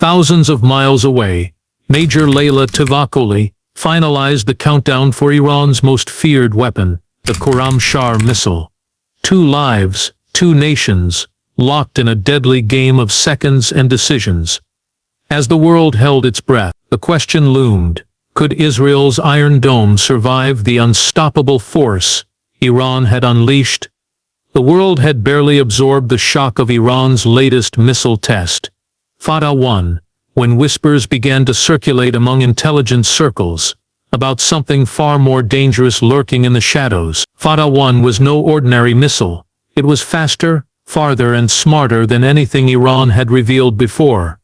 Thousands of miles away, Major Layla Tavakoli finalized the countdown for Iran's most feared weapon, the Khorramshahr missile. 2 lives, 2 nations, locked in a deadly game of seconds and decisions. As the world held its breath, the question loomed: could Israel's Iron Dome survive the unstoppable force Iran had unleashed? The world had barely absorbed the shock of Iran's latest missile test, Fatah 1, when whispers began to circulate among intelligence circles about something far more dangerous lurking in the shadows. Fatah 1 was no ordinary missile. It was faster, farther and smarter than anything Iran had revealed before.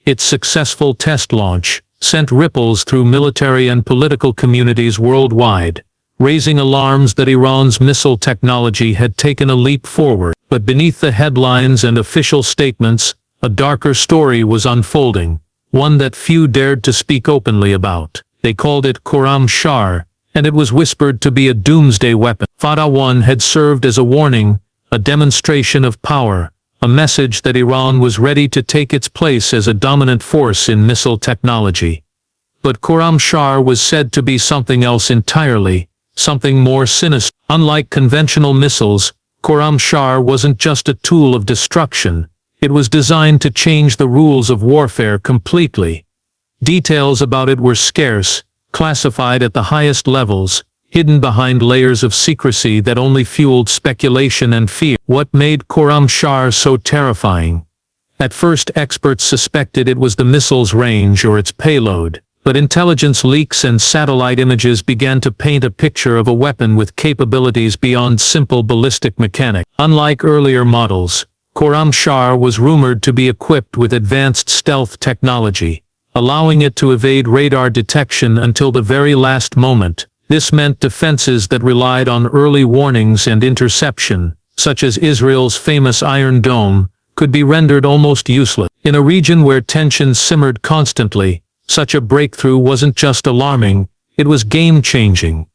Its successful test launch sent ripples through military and political communities worldwide, raising alarms that Iran's missile technology had taken a leap forward. But beneath the headlines and official statements, a darker story was unfolding, one that few dared to speak openly about. They called it Khorramshahr, and it was whispered to be a doomsday weapon. Fatah 1 had served as a warning, a demonstration of power, a message that Iran was ready to take its place as a dominant force in missile technology. But Khorramshahr was said to be something else entirely, something more sinister. Unlike conventional missiles, Khorramshahr wasn't just a tool of destruction. It was designed to change the rules of warfare completely. Details about it were scarce, classified at the highest levels, hidden behind layers of secrecy that only fueled speculation and fear. What made Khorramshahr so terrifying? At first, experts suspected it was the missile's range or its payload, but intelligence leaks and satellite images began to paint a picture of a weapon with capabilities beyond simple ballistic mechanics. Unlike earlier models, Khorramshahr was rumored to be equipped with advanced stealth technology, allowing it to evade radar detection until the very last moment. This meant defenses that relied on early warnings and interception, such as Israel's famous Iron Dome, could be rendered almost useless. In a region where tensions simmered constantly, such a breakthrough wasn't just alarming, it was game-changing.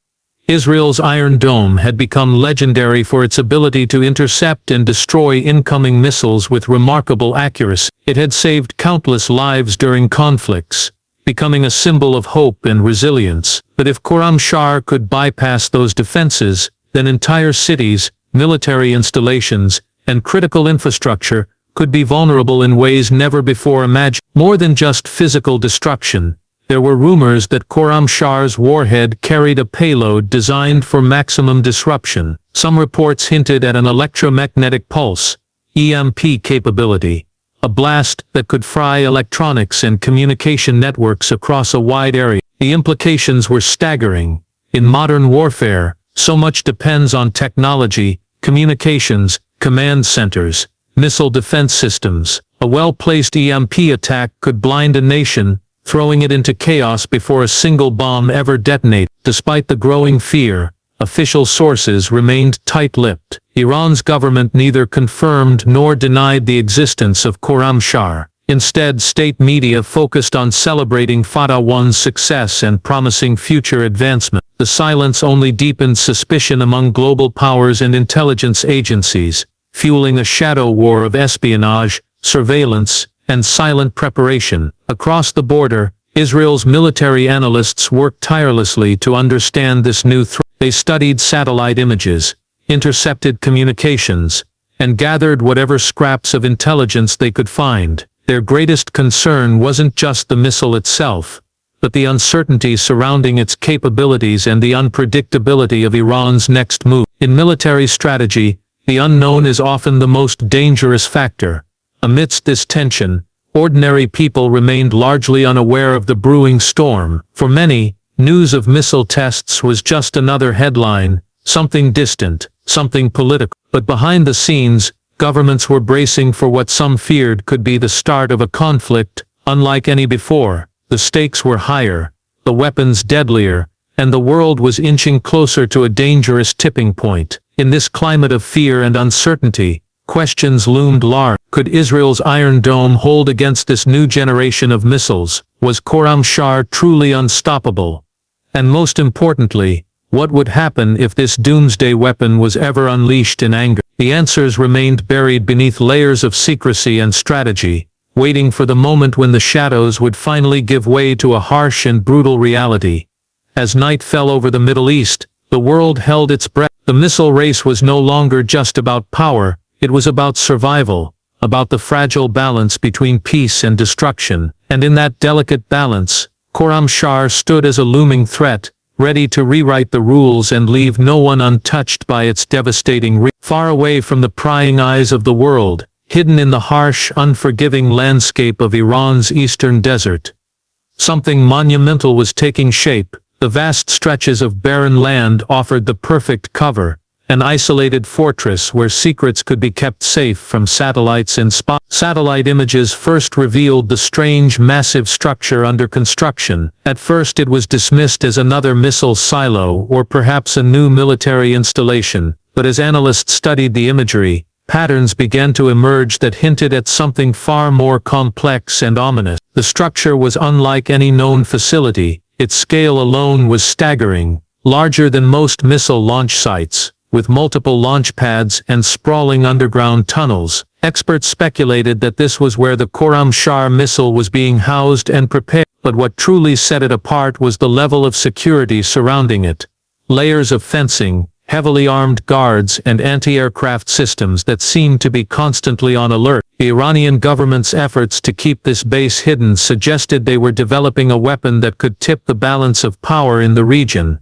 Israel's Iron Dome had become legendary for its ability to intercept and destroy incoming missiles with remarkable accuracy. It had saved countless lives during conflicts, becoming a symbol of hope and resilience. But if Khorramshahr could bypass those defenses, then entire cities, military installations, and critical infrastructure could be vulnerable in ways never before imagined. More than just physical destruction, there were rumors that Khorramshahr's warhead carried a payload designed for maximum disruption. Some reports hinted at an electromagnetic pulse, EMP capability, a blast that could fry electronics and communication networks across a wide area. The implications were staggering. In modern warfare, so much depends on technology, communications, command centers, missile defense systems. A well-placed EMP attack could blind a nation, throwing it into chaos before a single bomb ever detonated. Despite the growing fear, official sources remained tight-lipped. Iran's government neither confirmed nor denied the existence of Khorramshahr. Instead, state media focused on celebrating Fatah 1's success and promising future advancement. The silence only deepened suspicion among global powers and intelligence agencies, fueling a shadow war of espionage, surveillance, and silent preparation. Across the border, Israel's military analysts worked tirelessly to understand this new threat. They studied satellite images, intercepted communications, and gathered whatever scraps of intelligence they could find. Their greatest concern wasn't just the missile itself, but the uncertainty surrounding its capabilities and the unpredictability of Iran's next move. In military strategy, the unknown is often the most dangerous factor. Amidst this tension, ordinary people remained largely unaware of the brewing storm. For many, news of missile tests was just another headline, something distant, something political. But behind the scenes, governments were bracing for what some feared could be the start of a conflict, unlike any before. The stakes were higher, the weapons deadlier, and the world was inching closer to a dangerous tipping point. In this climate of fear and uncertainty, questions loomed large. Could Israel's Iron Dome hold against this new generation of missiles? Was Khorramshahr truly unstoppable? And most importantly, what would happen if this doomsday weapon was ever unleashed in anger? The answers remained buried beneath layers of secrecy and strategy, waiting for the moment when the shadows would finally give way to a harsh and brutal reality. As night fell over the Middle East, the world held its breath. The missile race was no longer just about power, it was about survival, about the fragile balance between peace and destruction, and in that delicate balance, Khorramshahr stood as a looming threat, ready to rewrite the rules and leave no one untouched by its devastating reach. Far away from the prying eyes of the world, hidden in the harsh, unforgiving landscape of Iran's eastern desert, something monumental was taking shape. The vast stretches of barren land offered the perfect cover, an isolated fortress where secrets could be kept safe from satellites and spies. Satellite images first revealed the strange, massive structure under construction. At first it was dismissed as another missile silo or perhaps a new military installation, but as analysts studied the imagery, patterns began to emerge that hinted at something far more complex and ominous. The structure was unlike any known facility. Its scale alone was staggering, larger than most missile launch sites, with multiple launch pads and sprawling underground tunnels. Experts speculated that this was where the Khorramshahr missile was being housed and prepared, but what truly set it apart was the level of security surrounding it. Layers of fencing, heavily armed guards and anti-aircraft systems that seemed to be constantly on alert. The Iranian government's efforts to keep this base hidden suggested they were developing a weapon that could tip the balance of power in the region.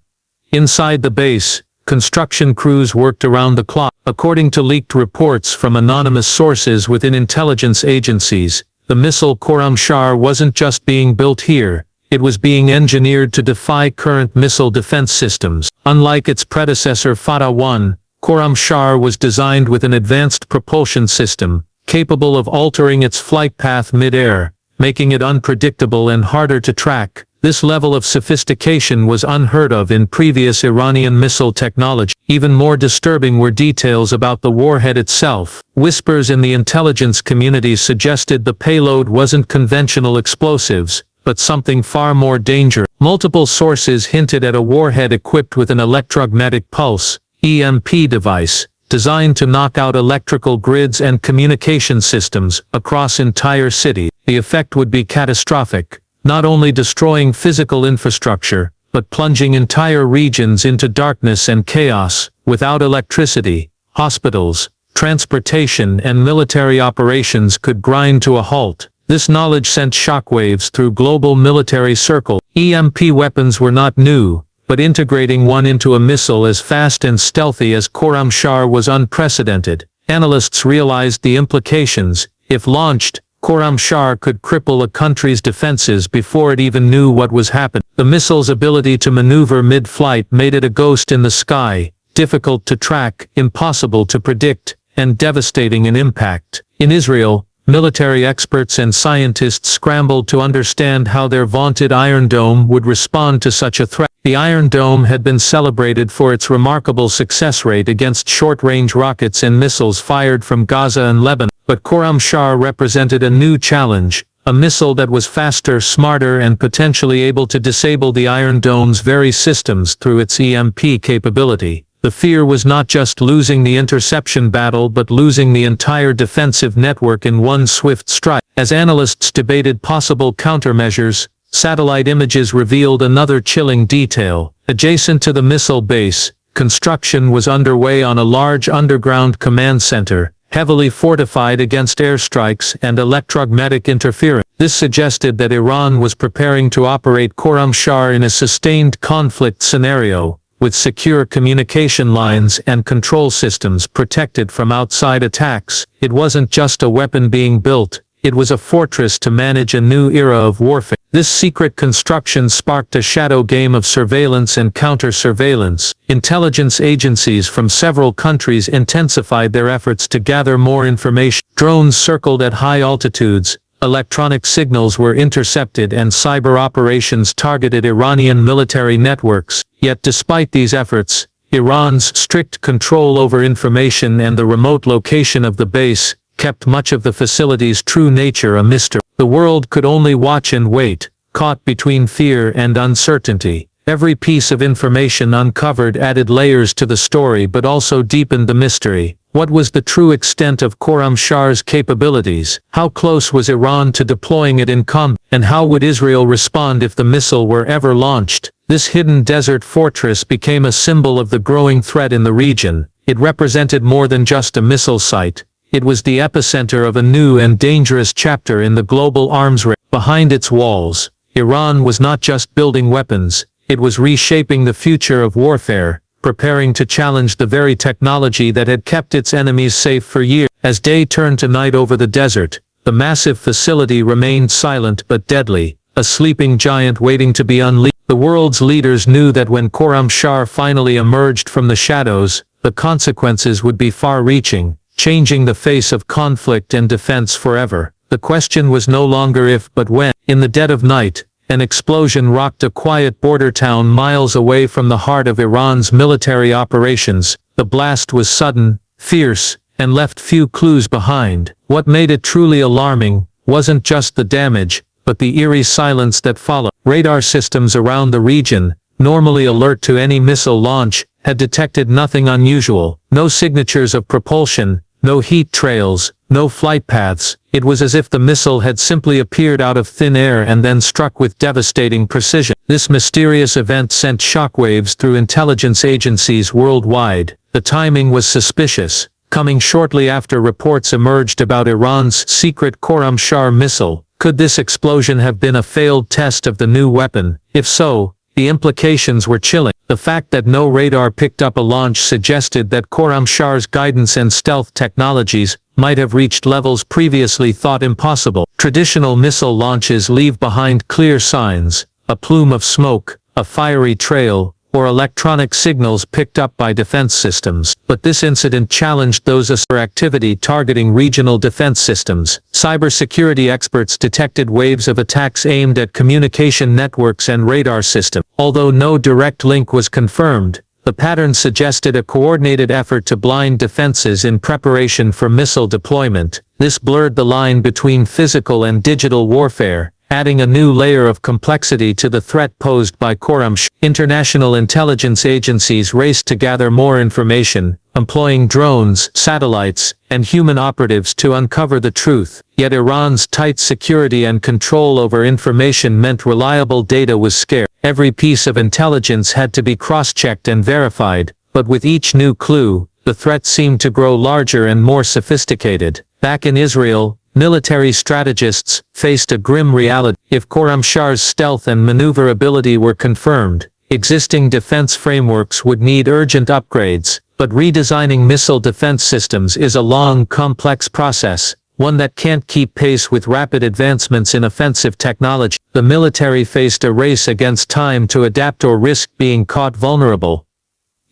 Inside the base, construction crews worked around the clock. According to leaked reports from anonymous sources within intelligence agencies, the missile Khorramshahr wasn't just being built here, it was being engineered to defy current missile defense systems. Unlike its predecessor Fatah 1, Khorramshahr was designed with an advanced propulsion system, capable of altering its flight path mid-air, making it unpredictable and harder to track. This level of sophistication was unheard of in previous Iranian missile technology. Even more disturbing were details about the warhead itself. Whispers in the intelligence community suggested the payload wasn't conventional explosives, but something far more dangerous. Multiple sources hinted at a warhead equipped with an electromagnetic pulse (EMP) device, designed to knock out electrical grids and communication systems across entire cities. The effect would be catastrophic, not only destroying physical infrastructure, but plunging entire regions into darkness and chaos. Without electricity, hospitals, transportation and military operations could grind to a halt. This knowledge sent shockwaves through global military circles. EMP weapons were not new, but integrating one into a missile as fast and stealthy as Khorramshahr was unprecedented. Analysts realized the implications. If launched, Khorramshahr could cripple a country's defenses before it even knew what was happening. The missile's ability to maneuver mid-flight made it a ghost in the sky, difficult to track, impossible to predict, and devastating in impact. In Israel, military experts and scientists scrambled to understand how their vaunted Iron Dome would respond to such a threat. The Iron Dome had been celebrated for its remarkable success rate against short-range rockets and missiles fired from Gaza and Lebanon. But Khorramshahr represented a new challenge, a missile that was faster, smarter and potentially able to disable the Iron Dome's very systems through its EMP capability. The fear was not just losing the interception battle but losing the entire defensive network in one swift strike. As analysts debated possible countermeasures, satellite images revealed another chilling detail. Adjacent to the missile base, construction was underway on a large underground command center, heavily fortified against airstrikes and electromagnetic interference. This suggested that Iran was preparing to operate Khorramshahr in a sustained conflict scenario, with secure communication lines and control systems protected from outside attacks. It wasn't just a weapon being built, it was a fortress to manage a new era of warfare. This secret construction sparked a shadow game of surveillance and counter-surveillance. Intelligence agencies from several countries intensified their efforts to gather more information. Drones circled at high altitudes, electronic signals were intercepted and cyber operations targeted Iranian military networks. Yet despite these efforts, Iran's strict control over information and the remote location of the base kept much of the facility's true nature a mystery. The world could only watch and wait, caught between fear and uncertainty. Every piece of information uncovered added layers to the story but also deepened the mystery. What was the true extent of Khorramshahr's capabilities? How close was Iran to deploying it in combat? And how would Israel respond if the missile were ever launched? This hidden desert fortress became a symbol of the growing threat in the region. It represented more than just a missile site. It was the epicenter of a new and dangerous chapter in the global arms race. Behind its walls, Iran was not just building weapons, it was reshaping the future of warfare, preparing to challenge the very technology that had kept its enemies safe for years. As day turned to night over the desert, the massive facility remained silent but deadly, a sleeping giant waiting to be unleashed. The world's leaders knew that when Khorramshahr finally emerged from the shadows, the consequences would be far-reaching, changing the face of conflict and defense forever. The question was no longer if but when. In the dead of night, an explosion rocked a quiet border town miles away from the heart of Iran's military operations. The blast was sudden, fierce, and left few clues behind. What made it truly alarming wasn't just the damage, but the eerie silence that followed. Radar systems around the region, normally alert to any missile launch, had detected nothing unusual. No signatures of propulsion, no heat trails, no flight paths. It was as if the missile had simply appeared out of thin air and then struck with devastating precision. This mysterious event sent shockwaves through intelligence agencies worldwide. The timing was suspicious, coming shortly after reports emerged about Iran's secret Khorramshahr missile. Could this explosion have been a failed test of the new weapon? If so, the implications were chilling. The fact that no radar picked up a launch suggested that Khorramshahr's guidance and stealth technologies might have reached levels previously thought impossible. Traditional missile launches leave behind clear signs, a plume of smoke, a fiery trail, or electronic signals picked up by defense systems. But this incident challenged those activity targeting regional defense systems. Cybersecurity experts detected waves of attacks aimed at communication networks and radar systems. Although no direct link was confirmed, the pattern suggested a coordinated effort to blind defenses in preparation for missile deployment. This blurred the line between physical and digital warfare, adding a new layer of complexity to the threat posed by Khorramshahr. International intelligence agencies raced to gather more information, employing drones, satellites, and human operatives to uncover the truth. Yet Iran's tight security and control over information meant reliable data was scarce. Every piece of intelligence had to be cross-checked and verified, but with each new clue, the threat seemed to grow larger and more sophisticated. Back in Israel, military strategists faced a grim reality. If Khorramshahr's stealth and maneuverability were confirmed, existing defense frameworks would need urgent upgrades, but redesigning missile defense systems is a long, complex process, one that can't keep pace with rapid advancements in offensive technology. The military faced a race against time to adapt or risk being caught vulnerable.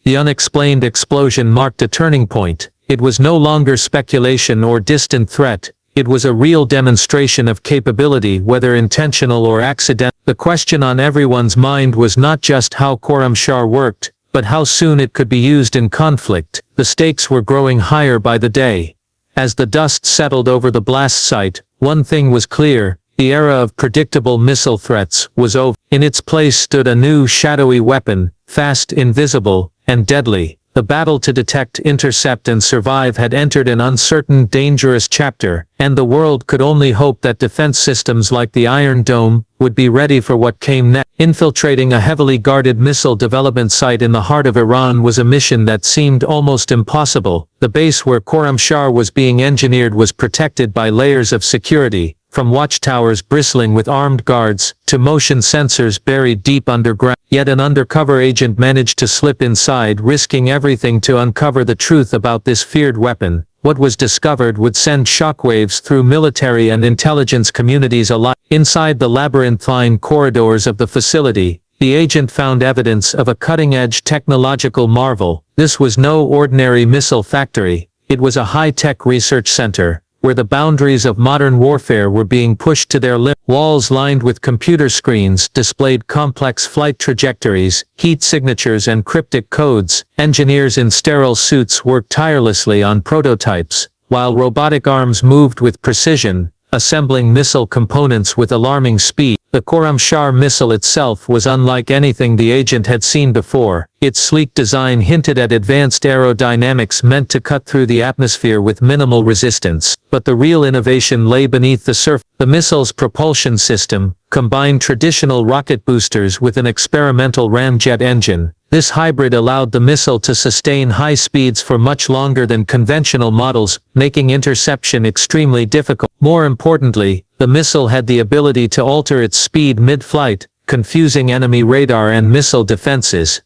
The unexplained explosion marked a turning point. It was no longer speculation or distant threat. It was a real demonstration of capability, whether intentional or accidental. The question on everyone's mind was not just how Khorramshahr worked, but how soon it could be used in conflict. The stakes were growing higher by the day. As the dust settled over the blast site, one thing was clear: the era of predictable missile threats was over. In its place stood a new shadowy weapon, fast, invisible, and deadly. The battle to detect, intercept, and survive had entered an uncertain, dangerous chapter, and the world could only hope that defense systems like the Iron Dome would be ready for what came next. Infiltrating a heavily guarded missile development site in the heart of Iran was a mission that seemed almost impossible. The base where Khorramshahr was being engineered was protected by layers of security, from watchtowers bristling with armed guards, to motion sensors buried deep underground. Yet an undercover agent managed to slip inside, risking everything to uncover the truth about this feared weapon. What was discovered would send shockwaves through military and intelligence communities alike. Inside the labyrinthine corridors of the facility, the agent found evidence of a cutting-edge technological marvel. This was no ordinary missile factory. It was a high-tech research center, where the boundaries of modern warfare were being pushed to their limits. Walls lined with computer screens displayed complex flight trajectories, heat signatures, and cryptic codes. Engineers in sterile suits worked tirelessly on prototypes, while robotic arms moved with precision, assembling missile components with alarming speed. The Khorramshahr missile itself was unlike anything the agent had seen before. Its sleek design hinted at advanced aerodynamics meant to cut through the atmosphere with minimal resistance. But the real innovation lay beneath the surface. The missile's propulsion system combined traditional rocket boosters with an experimental ramjet engine. This hybrid allowed the missile to sustain high speeds for much longer than conventional models, making interception extremely difficult. More importantly, the missile had the ability to alter its speed mid-flight, confusing enemy radar and missile defenses.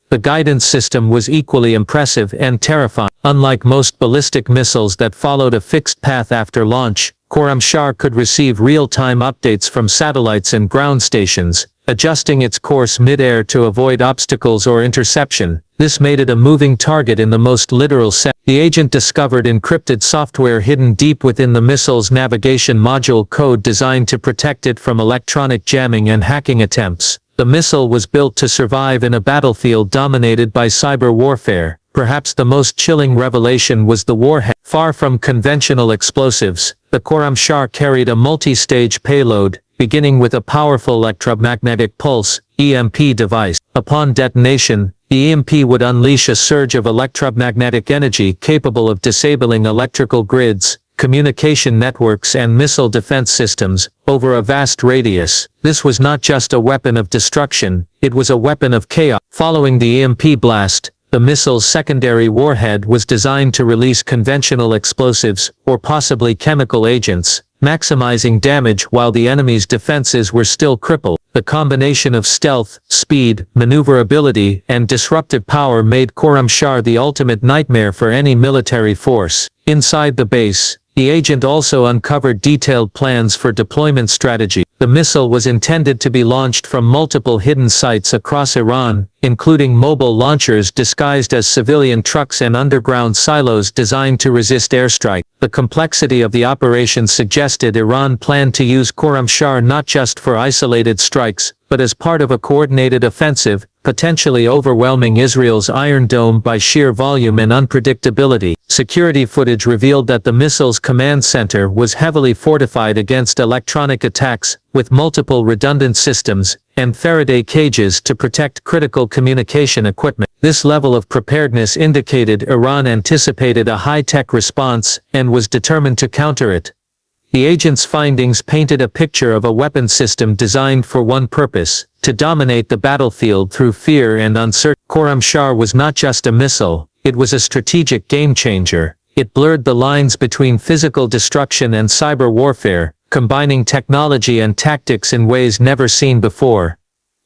The guidance system was equally impressive and terrifying. Unlike most ballistic missiles that followed a fixed path after launch, Khorramshahr could receive real-time updates from satellites and ground stations, adjusting its course mid-air to avoid obstacles or interception. This made it a moving target in the most literal sense. The agent discovered encrypted software hidden deep within the missile's navigation module code designed to protect it from electronic jamming and hacking attempts. The missile was built to survive in a battlefield dominated by cyber warfare. Perhaps the most chilling revelation was the warhead. Far from conventional explosives, the Khorramshahr carried a multi-stage payload, beginning with a powerful electromagnetic pulse, EMP device. Upon detonation, the EMP would unleash a surge of electromagnetic energy capable of disabling electrical grids, communication networks and missile defense systems over a vast radius. This was not just a weapon of destruction, it was a weapon of chaos. Following the EMP blast, the missile's secondary warhead was designed to release conventional explosives, or possibly chemical agents, maximizing damage while the enemy's defenses were still crippled. The combination of stealth, speed, maneuverability, and disruptive power made Khorramshahr the ultimate nightmare for any military force. Inside the base, the agent also uncovered detailed plans for deployment strategy. The missile was intended to be launched from multiple hidden sites across Iran, including mobile launchers disguised as civilian trucks and underground silos designed to resist airstrike. The complexity of the operation suggested Iran planned to use Khorramshahr not just for isolated strikes, but as part of a coordinated offensive, potentially overwhelming Israel's Iron Dome by sheer volume and unpredictability. Security footage revealed that the missile's command center was heavily fortified against electronic attacks, with multiple redundant systems and Faraday cages to protect critical communication equipment. This level of preparedness indicated Iran anticipated a high-tech response and was determined to counter it. The agent's findings painted a picture of a weapon system designed for one purpose: to dominate the battlefield through fear and uncertainty. Khorramshahr was not just a missile, it was a strategic game-changer. It blurred the lines between physical destruction and cyber warfare, combining technology and tactics in ways never seen before.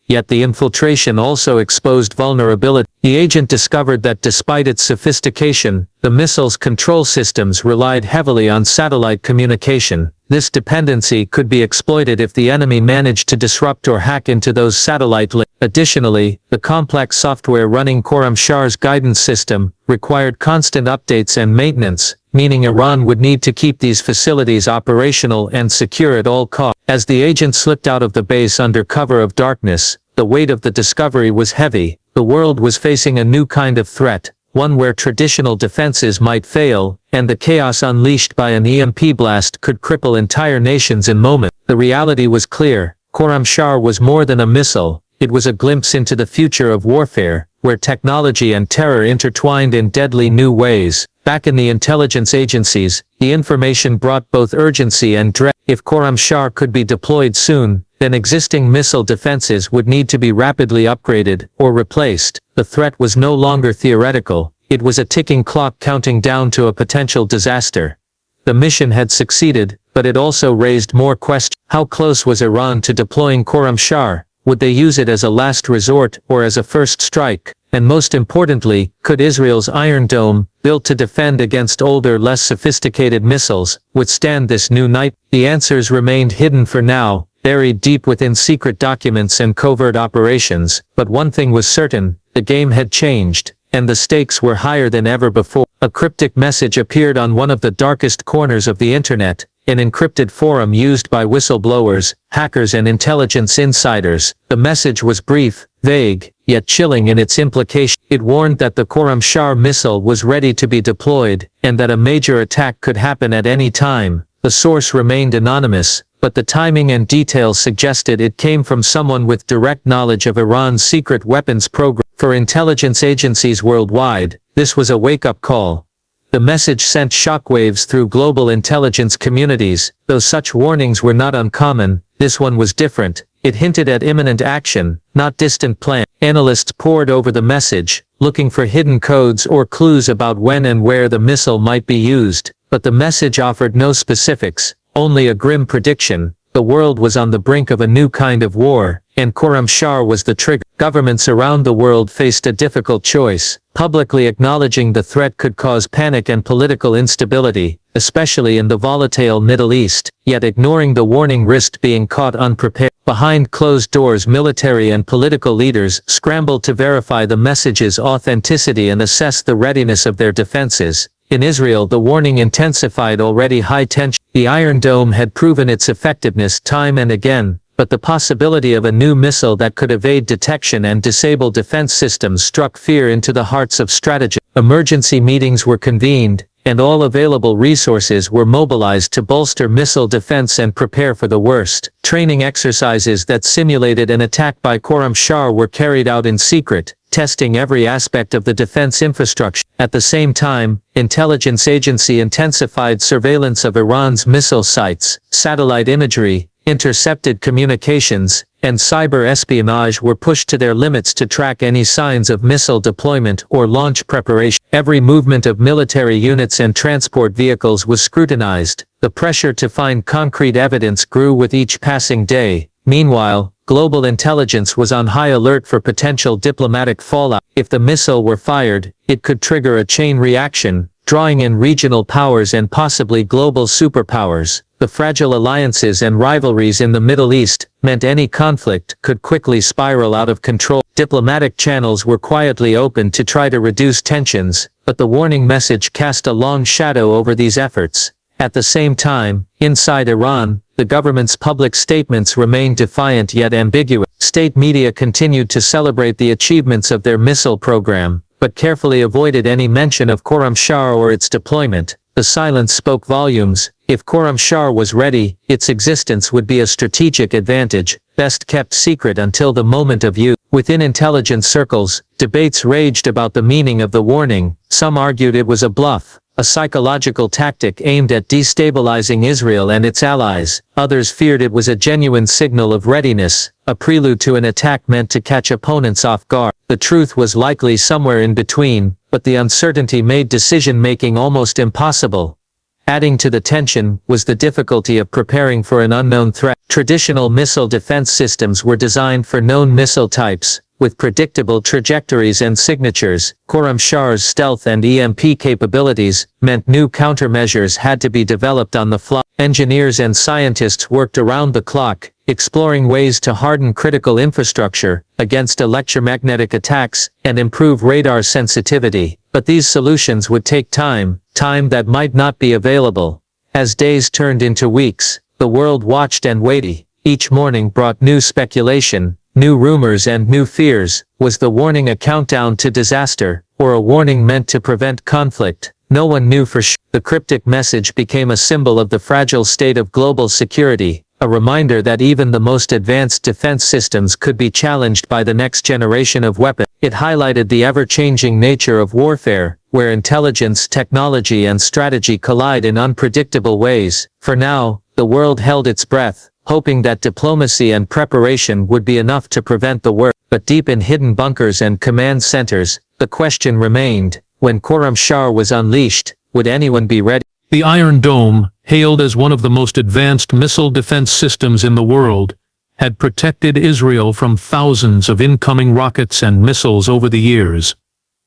Yet the infiltration also exposed vulnerability. The agent discovered that despite its sophistication, the missile's control systems relied heavily on satellite communication. This dependency could be exploited if the enemy managed to disrupt or hack into those satellite links. Additionally, the complex software running Khorramshahr's guidance system required constant updates and maintenance, meaning Iran would need to keep these facilities operational and secure at all costs. As the agent slipped out of the base under cover of darkness, the weight of the discovery was heavy. The world was facing a new kind of threat, one where traditional defenses might fail, and the chaos unleashed by an EMP blast could cripple entire nations in moments. The reality was clear: Khorramshahr was more than a missile. It was a glimpse into the future of warfare, where technology and terror intertwined in deadly new ways. Back in the intelligence agencies, the information brought both urgency and dread. If Khorramshahr could be deployed soon, then existing missile defenses would need to be rapidly upgraded or replaced. The threat was no longer theoretical, it was a ticking clock counting down to a potential disaster. The mission had succeeded, but it also raised more questions. How close was Iran to deploying Khorramshahr? Would they use it as a last resort or as a first strike? And most importantly, could Israel's Iron Dome, built to defend against older, less sophisticated missiles, withstand this new night? The answers remained hidden for now, buried deep within secret documents and covert operations. But one thing was certain: the game had changed, and the stakes were higher than ever before. A cryptic message appeared on one of the darkest corners of the internet, an encrypted forum used by whistleblowers, hackers and intelligence insiders. The message was brief, vague, yet chilling in its implication. It warned that the Khorramshahr missile was ready to be deployed, and that a major attack could happen at any time. The source remained anonymous, but the timing and details suggested it came from someone with direct knowledge of Iran's secret weapons program. For intelligence agencies worldwide, this was a wake-up call. The message sent shockwaves through global intelligence communities. Though such warnings were not uncommon, this one was different. It hinted at imminent action, not distant plans. Analysts pored over the message, looking for hidden codes or clues about when and where the missile might be used, but the message offered no specifics, only a grim prediction. The world was on the brink of a new kind of war, and Khorramshahr was the trigger. Governments around the world faced a difficult choice. Publicly acknowledging the threat could cause panic and political instability, especially in the volatile Middle East, yet ignoring the warning risked being caught unprepared. Behind closed doors, military and political leaders scrambled to verify the message's authenticity and assess the readiness of their defenses. In Israel, the warning intensified already high tension. The Iron Dome had proven its effectiveness time and again, but the possibility of a new missile that could evade detection and disable defense systems struck fear into the hearts of strategists. Emergency meetings were convened, and all available resources were mobilized to bolster missile defense and prepare for the worst. Training exercises that simulated an attack by Khorramshahr were carried out in secret, testing every aspect of the defense infrastructure. At the same time, intelligence agency intensified surveillance of Iran's missile sites. Satellite imagery, intercepted communications, and cyber espionage were pushed to their limits to track any signs of missile deployment or launch preparation. Every movement of military units and transport vehicles was scrutinized. The pressure to find concrete evidence grew with each passing day. Meanwhile, global intelligence was on high alert for potential diplomatic fallout. If the missile were fired, it could trigger a chain reaction, drawing in regional powers and possibly global superpowers. The fragile alliances and rivalries in the Middle East meant any conflict could quickly spiral out of control. Diplomatic channels were quietly opened to try to reduce tensions, but the warning message cast a long shadow over these efforts. At the same time, inside Iran, the government's public statements remained defiant yet ambiguous. State media continued to celebrate the achievements of their missile program, but carefully avoided any mention of Khorramshahr or its deployment. The silence spoke volumes. If Khorramshahr was ready, its existence would be a strategic advantage, best kept secret until the moment of use. Within intelligence circles, debates raged about the meaning of the warning. Some argued it was a bluff, a psychological tactic aimed at destabilizing Israel and its allies. Others feared it was a genuine signal of readiness, a prelude to an attack meant to catch opponents off guard. The truth was likely somewhere in between, but the uncertainty made decision-making almost impossible. Adding to the tension was the difficulty of preparing for an unknown threat. Traditional missile defense systems were designed for known missile types, with predictable trajectories and signatures. Khorramshahr's stealth and EMP capabilities meant new countermeasures had to be developed on the fly. Engineers and scientists worked around the clock, exploring ways to harden critical infrastructure against electromagnetic attacks and improve radar sensitivity. But these solutions would take time that might not be available. As days turned into weeks, the world watched and waited. Each morning brought new speculation, new rumors and new fears. Was the warning a countdown to disaster, or a warning meant to prevent conflict? No one knew for sure. The cryptic message became a symbol of the fragile state of global security, a reminder that even the most advanced defense systems could be challenged by the next generation of weapons. It highlighted the ever-changing nature of warfare, where intelligence, technology and strategy collide in unpredictable ways. For now, the world held its breath, hoping that diplomacy and preparation would be enough to prevent the worst. But deep in hidden bunkers and command centers, the question remained: when Khorramshahr was unleashed, would anyone be ready? The Iron Dome, hailed as one of the most advanced missile defense systems in the world, had protected Israel from thousands of incoming rockets and missiles over the years.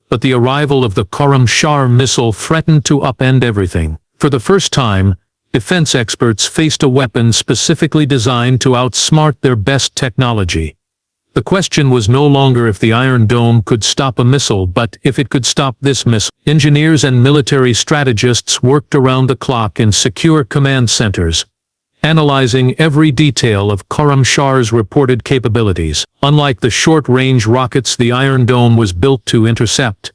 But the arrival of the Khorramshahr missile threatened to upend everything. For the first time, defense experts faced a weapon specifically designed to outsmart their best technology. The question was no longer if the Iron Dome could stop a missile, but if it could stop this missile. Engineers and military strategists worked around the clock in secure command centers, analyzing every detail of Khorramshahr's reported capabilities. Unlike the short-range rockets the Iron Dome was built to intercept,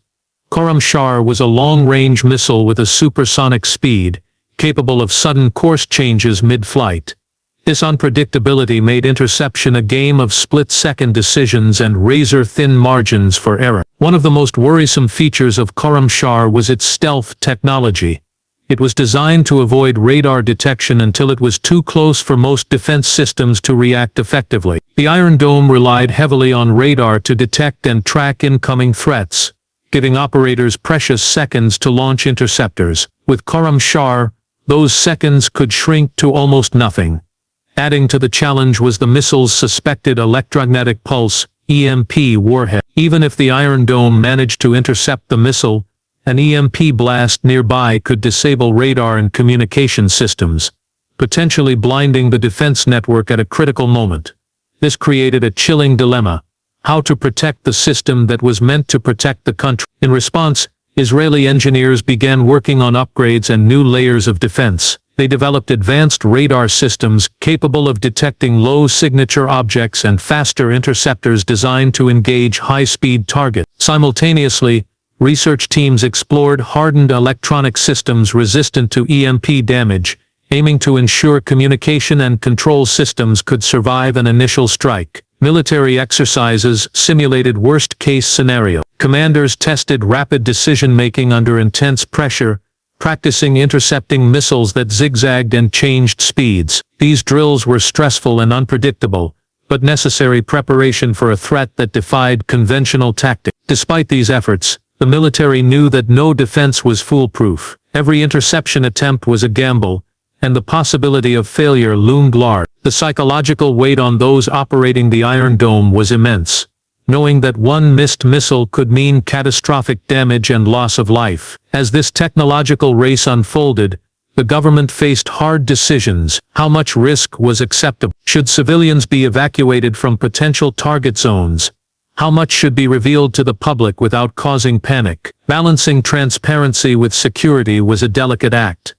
Khorramshahr was a long-range missile with a supersonic speed, capable of sudden course changes mid-flight. This unpredictability made interception a game of split-second decisions and razor-thin margins for error. One of the most worrisome features of Khorramshahr was its stealth technology. It was designed to avoid radar detection until it was too close for most defense systems to react effectively. The Iron Dome relied heavily on radar to detect and track incoming threats, giving operators precious seconds to launch interceptors. With Khorramshahr, those seconds could shrink to almost nothing. Adding to the challenge was the missile's suspected electromagnetic pulse, EMP warhead. Even if the Iron Dome managed to intercept the missile, an EMP blast nearby could disable radar and communication systems, potentially blinding the defense network at a critical moment. This created a chilling dilemma: how to protect the system that was meant to protect the country. In response, Israeli engineers began working on upgrades and new layers of defense. They developed advanced radar systems capable of detecting low-signature objects and faster interceptors designed to engage high-speed targets. Simultaneously, research teams explored hardened electronic systems resistant to EMP damage, aiming to ensure communication and control systems could survive an initial strike. Military exercises simulated worst-case scenario. Commanders tested rapid decision-making under intense pressure, practicing intercepting missiles that zigzagged and changed speeds. These drills were stressful and unpredictable, but necessary preparation for a threat that defied conventional tactics. Despite these efforts, the military knew that no defense was foolproof. Every interception attempt was a gamble, and the possibility of failure loomed large. The psychological weight on those operating the Iron Dome was immense, knowing that one missed missile could mean catastrophic damage and loss of life. As this technological race unfolded, the government faced hard decisions. How much risk was acceptable? Should civilians be evacuated from potential target zones? How much should be revealed to the public without causing panic? Balancing transparency with security was a delicate act.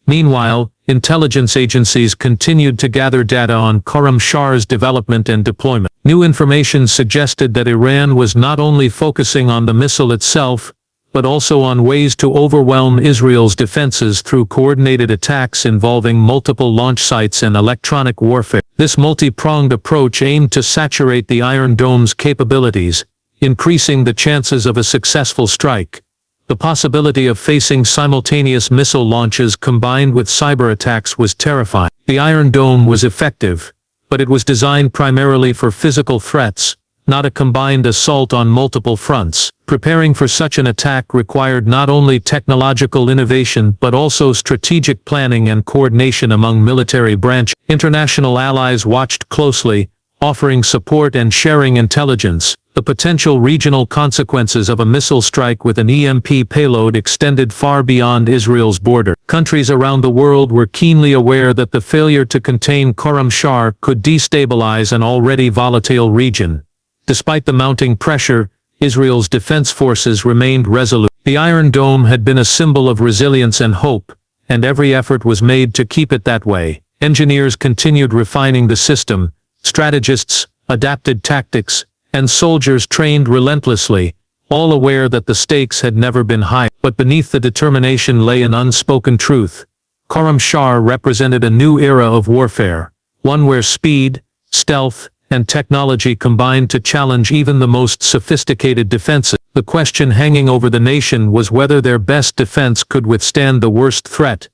Meanwhile, intelligence agencies continued to gather data on Khorramshahr's development and deployment. New information suggested that Iran was not only focusing on the missile itself, but also on ways to overwhelm Israel's defenses through coordinated attacks involving multiple launch sites and electronic warfare. This multi-pronged approach aimed to saturate the Iron Dome's capabilities, increasing the chances of a successful strike. The possibility of facing simultaneous missile launches combined with cyber attacks was terrifying. The Iron Dome was effective, but it was designed primarily for physical threats, not a combined assault on multiple fronts. Preparing for such an attack required not only technological innovation but also strategic planning and coordination among military branches. International allies watched closely, offering support and sharing intelligence. The potential regional consequences of a missile strike with an EMP payload extended far beyond Israel's border. Countries around the world were keenly aware that the failure to contain Khorramshahr could destabilize an already volatile region. Despite the mounting pressure, Israel's defense forces remained resolute. The Iron Dome had been a symbol of resilience and hope, and every effort was made to keep it that way. Engineers continued refining the system, strategists adapted tactics, and soldiers trained relentlessly, all aware that the stakes had never been higher. But beneath the determination lay an unspoken truth. Khorramshahr represented a new era of warfare, one where speed, stealth, and technology combined to challenge even the most sophisticated defenses. The question hanging over the nation was whether their best defense could withstand the worst threat.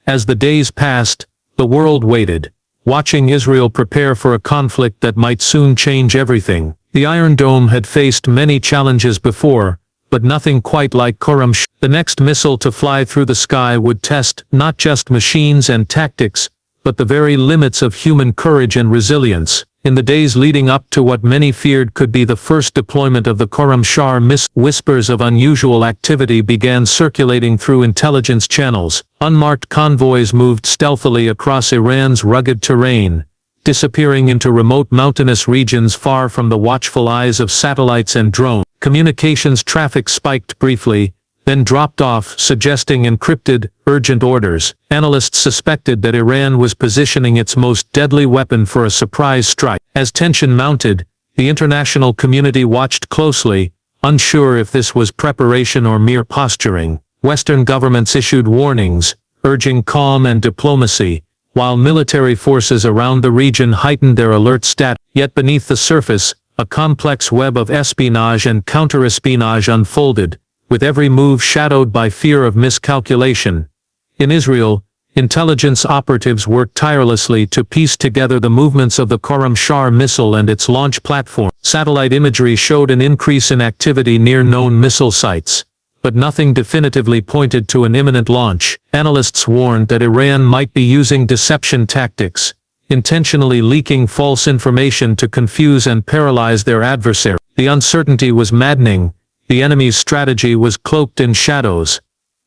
As the days passed, the world waited, watching Israel prepare for a conflict that might soon change everything. The Iron Dome had faced many challenges before, but nothing quite like Khorramshahr. The next missile to fly through the sky would test not just machines and tactics, but the very limits of human courage and resilience. In the days leading up to what many feared could be the first deployment of the Khorramshahr missile, whispers of unusual activity began circulating through intelligence channels. Unmarked convoys moved stealthily across Iran's rugged terrain, disappearing into remote mountainous regions far from the watchful eyes of satellites and drones. Communications traffic spiked briefly, then dropped off, suggesting encrypted, urgent orders. Analysts suspected that Iran was positioning its most deadly weapon for a surprise strike. As tension mounted, the international community watched closely, unsure if this was preparation or mere posturing. Western governments issued warnings, urging calm and diplomacy, while military forces around the region heightened their alert status. Yet beneath the surface, a complex web of espionage and counter-espionage unfolded, with every move shadowed by fear of miscalculation. In Israel, intelligence operatives worked tirelessly to piece together the movements of the Khorramshahr missile and its launch platform. Satellite imagery showed an increase in activity near known missile sites, but nothing definitively pointed to an imminent launch. Analysts warned that Iran might be using deception tactics, intentionally leaking false information to confuse and paralyze their adversary. The uncertainty was maddening. The enemy's strategy was cloaked in shadows.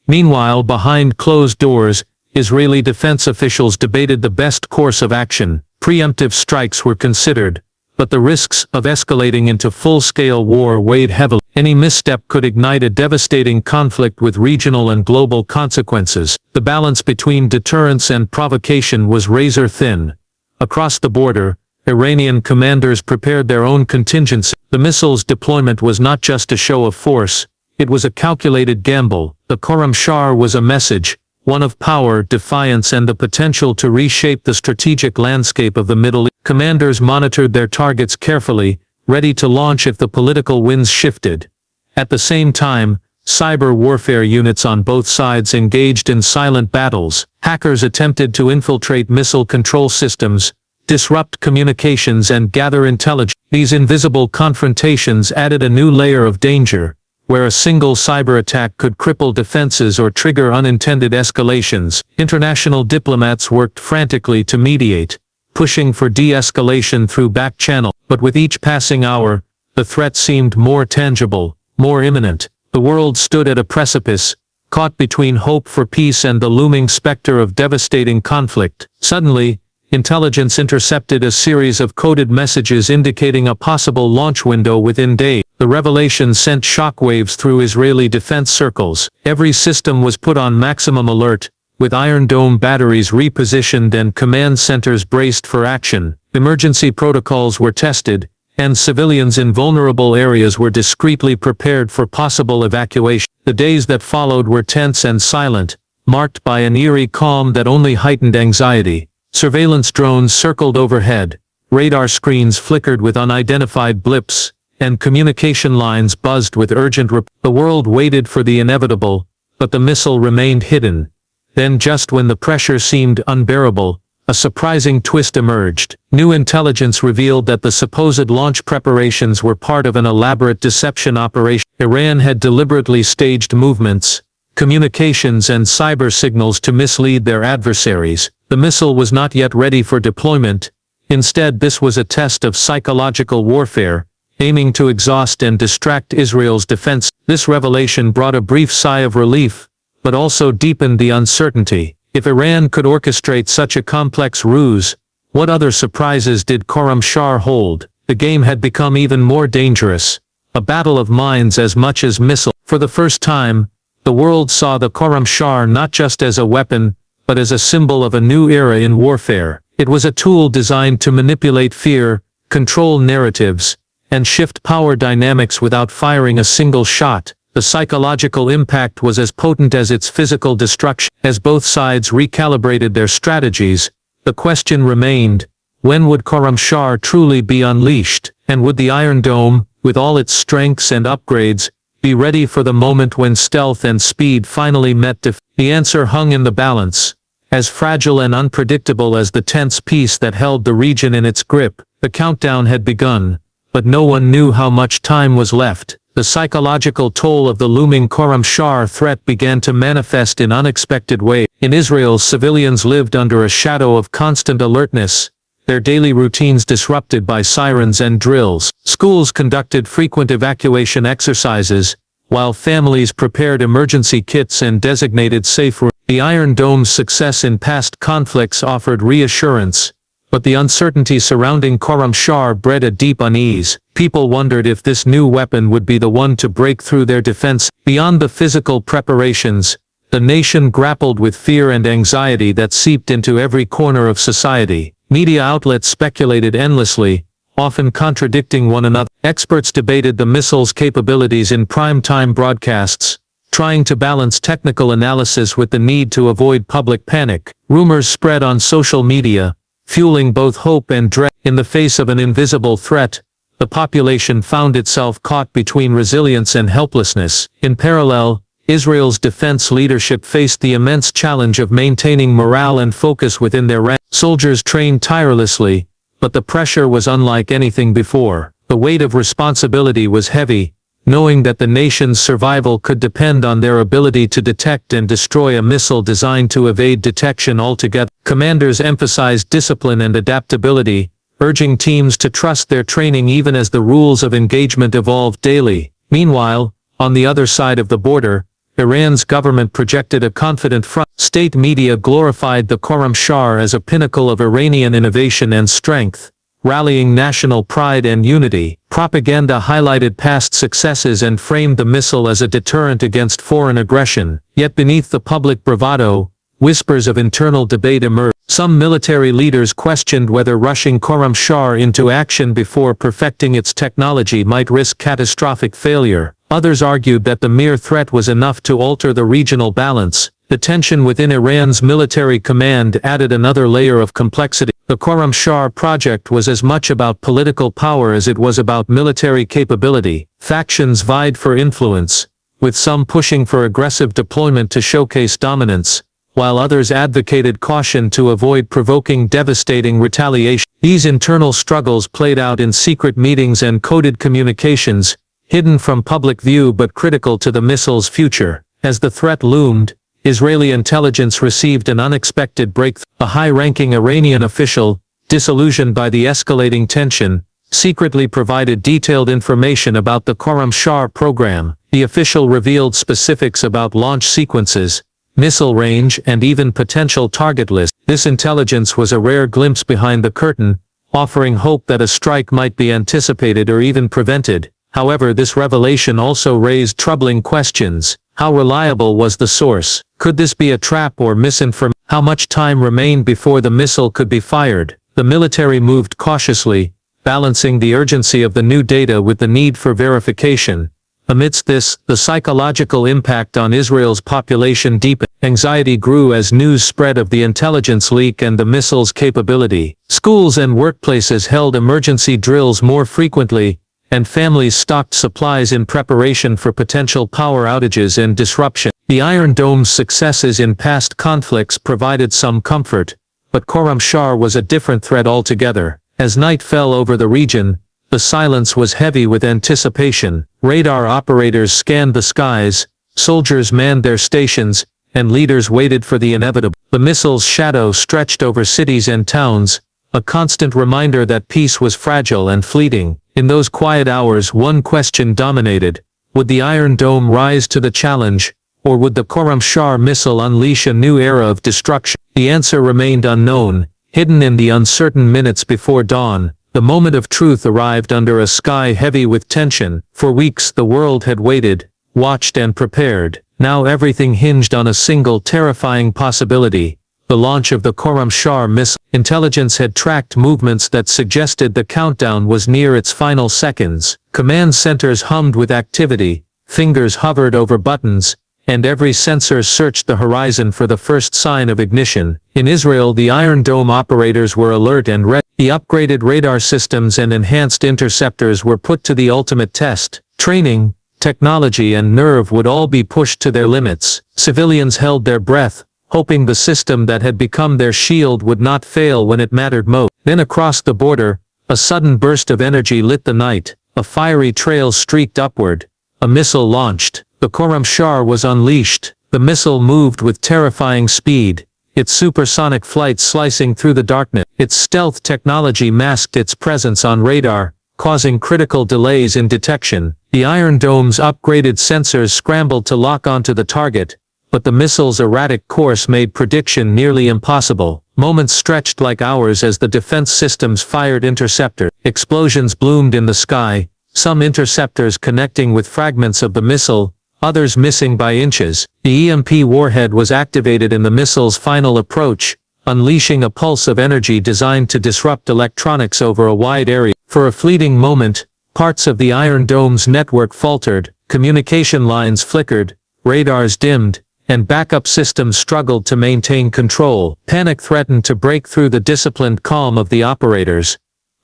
Meanwhile, behind closed doors, Israeli defense officials debated the best course of action. Preemptive strikes were considered, but the risks of escalating into full-scale war weighed heavily. Any misstep could ignite a devastating conflict with regional and global consequences. The balance between deterrence and provocation was razor-thin. Across the border, Iranian commanders prepared their own contingency. The missile's deployment was not just a show of force, it was a calculated gamble. The Khorramshahr was a message, one of power, defiance and the potential to reshape the strategic landscape of the Middle East. Commanders monitored their targets carefully, ready to launch if the political winds shifted. At the same time, cyber warfare units on both sides engaged in silent battles. Hackers attempted to infiltrate missile control systems, disrupt communications and gather intelligence. These invisible confrontations added a new layer of danger, where a single cyber attack could cripple defenses or trigger unintended escalations. International diplomats worked frantically to mediate, pushing for de-escalation through back channel. But with each passing hour, the threat seemed more tangible, more imminent. The world stood at a precipice, caught between hope for peace and the looming specter of devastating conflict. Suddenly, intelligence intercepted a series of coded messages indicating a possible launch window within days. The revelation sent shockwaves through Israeli defense circles. Every system was put on maximum alert, with Iron Dome batteries repositioned and command centers braced for action. Emergency protocols were tested, and civilians in vulnerable areas were discreetly prepared for possible evacuation. The days that followed were tense and silent, marked by an eerie calm that only heightened anxiety. Surveillance drones circled overhead, radar screens flickered with unidentified blips, and communication lines buzzed with urgent reports. The world waited for the inevitable, but the missile remained hidden. Then, just when the pressure seemed unbearable, a surprising twist emerged. New intelligence revealed that the supposed launch preparations were part of an elaborate deception operation. Iran had deliberately staged movements, communications and cyber signals to mislead their adversaries. The missile was not yet ready for deployment. Instead, this was a test of psychological warfare, aiming to exhaust and distract Israel's defense. This revelation brought a brief sigh of relief, but also deepened the uncertainty. If Iran could orchestrate such a complex ruse, what other surprises did Khorramshahr hold? The game had become even more dangerous, a battle of minds as much as missile. For the first time, the world saw the Khorramshahr not just as a weapon, but as a symbol of a new era in warfare. It was a tool designed to manipulate fear, control narratives, and shift power dynamics without firing a single shot. The psychological impact was as potent as its physical destruction. As both sides recalibrated their strategies, the question remained, when would Khorramshahr truly be unleashed? And would the Iron Dome, with all its strengths and upgrades, be ready for the moment when stealth and speed finally met defeat? The answer hung in the balance. As fragile and unpredictable as the tense peace that held the region in its grip, the countdown had begun, but no one knew how much time was left. The psychological toll of the looming Khorramshahr threat began to manifest in unexpected ways. In Israel, civilians lived under a shadow of constant alertness, their daily routines disrupted by sirens and drills. Schools conducted frequent evacuation exercises, while families prepared emergency kits and designated safe rooms. The Iron Dome's success in past conflicts offered reassurance, but the uncertainty surrounding Khorramshahr bred a deep unease. People wondered if this new weapon would be the one to break through their defense. Beyond the physical preparations, the nation grappled with fear and anxiety that seeped into every corner of society. Media outlets speculated endlessly, often contradicting one another. Experts debated the missile's capabilities in prime-time broadcasts, trying to balance technical analysis with the need to avoid public panic. Rumors spread on social media, fueling both hope and dread. In the face of an invisible threat, the population found itself caught between resilience and helplessness. In parallel, Israel's defense leadership faced the immense challenge of maintaining morale and focus within their ranks. Soldiers trained tirelessly, but the pressure was unlike anything before. The weight of responsibility was heavy, knowing that the nation's survival could depend on their ability to detect and destroy a missile designed to evade detection altogether. Commanders emphasized discipline and adaptability, urging teams to trust their training even as the rules of engagement evolved daily. Meanwhile, on the other side of the border, Iran's government projected a confident front. State media glorified the Khorramshahr as a pinnacle of Iranian innovation and strength, rallying national pride and unity. Propaganda highlighted past successes and framed the missile as a deterrent against foreign aggression. Yet beneath the public bravado, whispers of internal debate emerged. Some military leaders questioned whether rushing Khorramshahr into action before perfecting its technology might risk catastrophic failure. Others argued that the mere threat was enough to alter the regional balance. The tension within Iran's military command added another layer of complexity. The Khorramshahr project was as much about political power as it was about military capability. Factions vied for influence, with some pushing for aggressive deployment to showcase dominance, while others advocated caution to avoid provoking devastating retaliation. These internal struggles played out in secret meetings and coded communications, hidden from public view but critical to the missile's future. As the threat loomed, Israeli intelligence received an unexpected breakthrough. A high-ranking Iranian official, disillusioned by the escalating tension, secretly provided detailed information about the Khorramshahr program. The official revealed specifics about launch sequences, missile range, and even potential target lists. This intelligence was a rare glimpse behind the curtain, offering hope that a strike might be anticipated or even prevented. However, this revelation also raised troubling questions. How reliable was the source? Could this be a trap or misinformation? How much time remained before the missile could be fired? The military moved cautiously, balancing the urgency of the new data with the need for verification. Amidst this, the psychological impact on Israel's population deepened. Anxiety grew as news spread of the intelligence leak and the missile's capability. Schools and workplaces held emergency drills more frequently, and families stocked supplies in preparation for potential power outages and disruption. The Iron Dome's successes in past conflicts provided some comfort, but Khorramshahr was a different threat altogether. As night fell over the region, the silence was heavy with anticipation. Radar operators scanned the skies, soldiers manned their stations, and leaders waited for the inevitable. The missile's shadow stretched over cities and towns, a constant reminder that peace was fragile and fleeting. In those quiet hours, one question dominated: would the Iron Dome rise to the challenge, or would the Khorramshahr missile unleash a new era of destruction? The answer remained unknown, hidden in the uncertain minutes before dawn. The moment of truth arrived under a sky heavy with tension. For weeks the world had waited, watched and prepared. Now everything hinged on a single terrifying possibility: the launch of the Khorramshahr missile. Intelligence had tracked movements that suggested the countdown was near its final seconds. Command centers hummed with activity, fingers hovered over buttons, and every sensor searched the horizon for the first sign of ignition. In Israel, the Iron Dome operators were alert and ready. The upgraded radar systems and enhanced interceptors were put to the ultimate test. Training, technology and nerve would all be pushed to their limits. Civilians held their breath, hoping the system that had become their shield would not fail when it mattered most. Then across the border, a sudden burst of energy lit the night. A fiery trail streaked upward. A missile launched. The Khorramshahr was unleashed. The missile moved with terrifying speed, its supersonic flight slicing through the darkness. Its stealth technology masked its presence on radar, causing critical delays in detection. The Iron Dome's upgraded sensors scrambled to lock onto the target, but the missile's erratic course made prediction nearly impossible. Moments stretched like hours as the defense systems fired interceptors. Explosions bloomed in the sky, some interceptors connecting with fragments of the missile, others missing by inches. The EMP warhead was activated in the missile's final approach, unleashing a pulse of energy designed to disrupt electronics over a wide area. For a fleeting moment, parts of the Iron Dome's network faltered, communication lines flickered, radars dimmed, and backup systems struggled to maintain control. Panic threatened to break through the disciplined calm of the operators.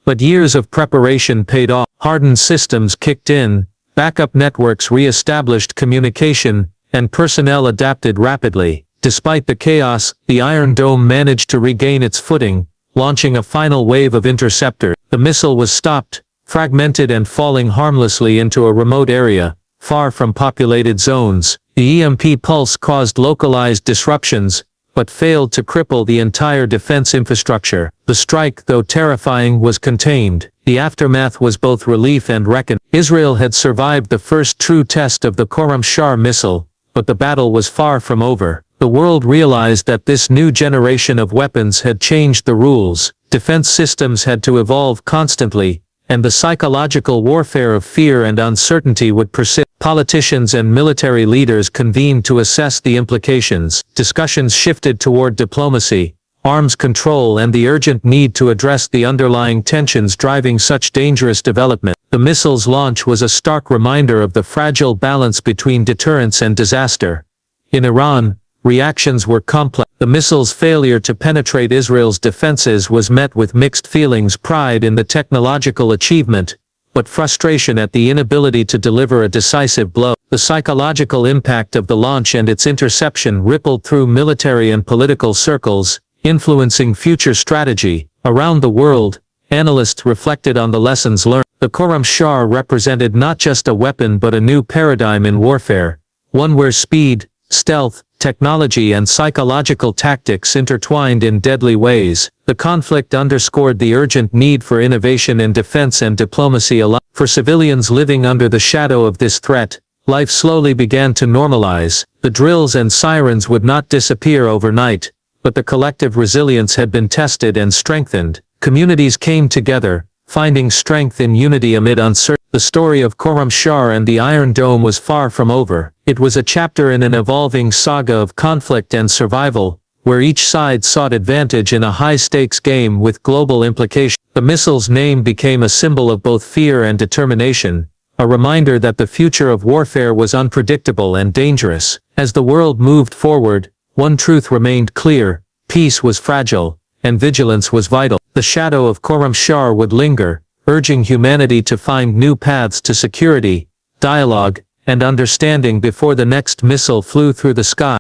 But years of preparation paid off. Hardened systems kicked in, backup networks re-established communication, and personnel adapted rapidly. Despite the chaos, the Iron Dome managed to regain its footing, launching a final wave of interceptors. The missile was stopped, fragmented and falling harmlessly into a remote area, far from populated zones. The EMP pulse caused localized disruptions, but failed to cripple the entire defense infrastructure. The strike, though terrifying, was contained. The aftermath was both relief and reckoning. Israel had survived the first true test of the Khorramshahr missile, but the battle was far from over. The world realized that this new generation of weapons had changed the rules. Defense systems had to evolve constantly, and the psychological warfare of fear and uncertainty would persist. Politicians and military leaders convened to assess the implications. Discussions shifted toward diplomacy, arms control, and the urgent need to address the underlying tensions driving such dangerous development. The missile's launch was a stark reminder of the fragile balance between deterrence and disaster. In Iran, reactions were complex. The missile's failure to penetrate Israel's defenses was met with mixed feelings: pride in the technological achievement, but frustration at the inability to deliver a decisive blow. The psychological impact of the launch and its interception rippled through military and political circles, influencing future strategy. Around the world, analysts reflected on the lessons learned. The Khorramshahr represented not just a weapon but a new paradigm in warfare, one where speed, stealth, technology and psychological tactics intertwined in deadly ways. The conflict underscored the urgent need for innovation in defense and diplomacy alike. For civilians living under the shadow of this threat, life slowly began to normalize. The drills and sirens would not disappear overnight, but the collective resilience had been tested and strengthened. Communities came together, finding strength in unity amid uncertainty. The story of Khorramshahr and the Iron Dome was far from over. It was a chapter in an evolving saga of conflict and survival, where each side sought advantage in a high-stakes game with global implications. The missile's name became a symbol of both fear and determination, a reminder that the future of warfare was unpredictable and dangerous. As the world moved forward, one truth remained clear: peace was fragile, and vigilance was vital. The shadow of Khorramshahr would linger, urging humanity to find new paths to security, dialogue, and understanding before the next missile flew through the sky.